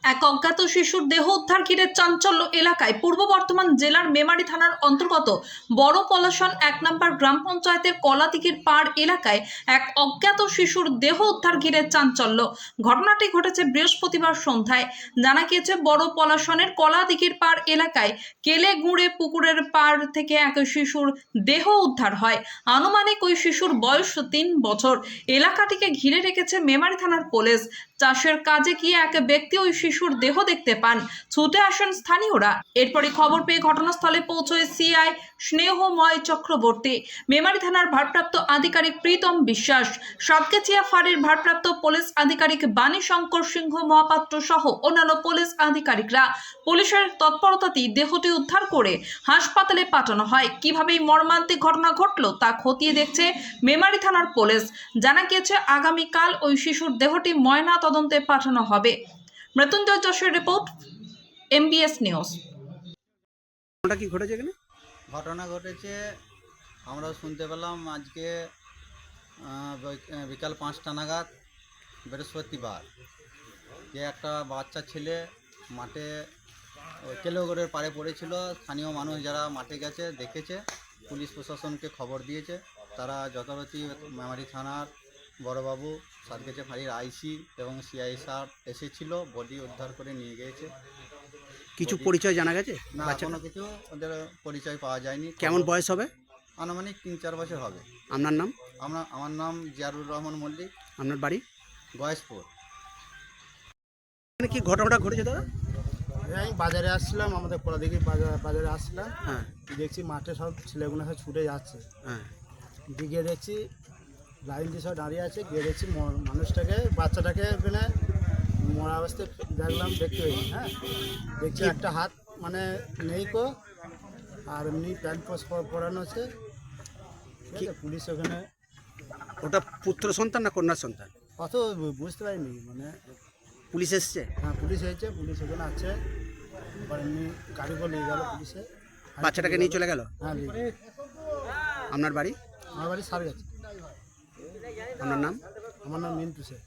এক অজ্ঞাত শিশুর দেহ উদ্ধার ঘিরে চাঞ্চল্য এলাকায়। পূর্ব বর্ধমান জেলার মেমারি থানার অন্তর্গত বড় পলাশন 1 নম্বর গ্রাম পঞ্চায়েতের কলাদিঘির পাড় এলাকায় এক অজ্ঞাত শিশুর দেহ উদ্ধার ঘিরে চাঞ্চল্য। ঘটনাটি ঘটেছে বৃহস্পতিবার সন্ধ্যায়। জানা গিয়েছে বড় পলাশনের কলাদিঘির পাড় এলাকায় কেলে গুঁড়ে পুকুরের পাড় থেকে এক শিশুর দেহ উদ্ধার হয়। আনুমানিক ওই শিশুর বয়স 3 বছর। এলাকাটিকে ঘিরে রেখেছে মেমারি থানার পুলিশ। চাষের কাজে গিয়ে এক ব্যক্তি ওই শিশুর দেহ দেখতে পান। ছুটে আসেন স্থানীয়রা। এরপরই খবর পেয়ে ঘটনাস্থলে পৌঁছয় সিআই স্নেহময় চক্রবর্তী, মেমারি থানার ভারপ্রাপ্ত আধিকারিক প্রীতম বিশ্বাস, সাতগাছিয়া ফাঁড়ির ভারপ্রাপ্ত পুলিশ আধিকারিক বাণী শঙ্কর সিংহ মহাপাত্র সহ অন্যান্য পুলিশ আধিকারিকরা। পুলিশের তৎপরতাতেই দেহটি উদ্ধার করে হাসপাতালে পাঠানো হয়। কিভাবে এই মর্মান্তিক ঘটনা ঘটল তা খতিয়ে দেখছে মেমারি থানার পুলিশ। জানা গিয়েছে আগামীকাল ওই শিশুর দেহটি ময়না তদন্তে পাঠানো হবে। মৃত্যুঞ্জয় যশের রিপোর্ট, MBS নিউজ। ঘটনা কি ঘটেছে এখানে? ঘটনা ঘটেছে আমরা শুনতে পেলাম আজকে বিকাল 5টা নাগাদ বৃহস্পতিবার যে একটা বাচ্চা ছেলে মাঠে কেলোগড়ের পাড়ে পড়েছিল। স্থানীয় মানুষ যারা মাঠে গেছে দেখেছে, পুলিশ প্রশাসনকে খবর দিয়েছে। তারা যথারীতি মেমারি থানার বড়বাবু, সাতগাছিয়া ফাঁড়ির আইসি এবং সিআই স্যার এসেছিল, বডি উদ্ধার করে নিয়ে গিয়েছে। কিছু পরিচয় জানা গেছে? না, কোনো কিছু ওদের পরিচয় পাওয়া যায়নি। কেমন বয়স হবে? আনুমানিক 3-4 বছর হবে। আপনার নাম? আমার নাম জিয়ারুর রহমান মল্লিক, আপনার বাড়ি? গয়েশপুর। এখানে কি ঘটনাটা ঘটেছে দাদা? আমি বাজারে আসছিলাম, আমাদের কলাদিঘি বাজারে আসছিলাম। হ্যাঁ দেখছি মাঠে সব ছেলেগুলো সব ছুটে যাচ্ছে। হ্যাঁ, গিয়ে দেখছি লাইন দিয়ে সব দাঁড়িয়ে আছে। গিয়ে দেখছি মানুষটাকে, বাচ্চাটাকে মানে মরা অবস্থায় দেখতে পেয়েছি। হ্যাঁ, দেখছি একটা হাত মানে নেই কো, আর এমনি প্যান্ট পরানো আছে। ঠিক আছে, পুলিশ ওখানে। ওটা পুত্র সন্তান না কন্যা সন্তান? অত বুঝতে পারিনি, মানে পুলিশ এসছে? হ্যাঁ পুলিশ হয়েছে, পুলিশ ওখানে আছে। এবার এমনি গাড়ি করে নিয়ে গেল পুলিশে। বাচ্চাটাকে নিয়ে চলে গেল? হ্যাঁ, নিয়ে গেল। আপনার বাড়ি? আমার বাড়ি সারগাছি। আপনার নাম? আমার নাম মিন্টু স্যার।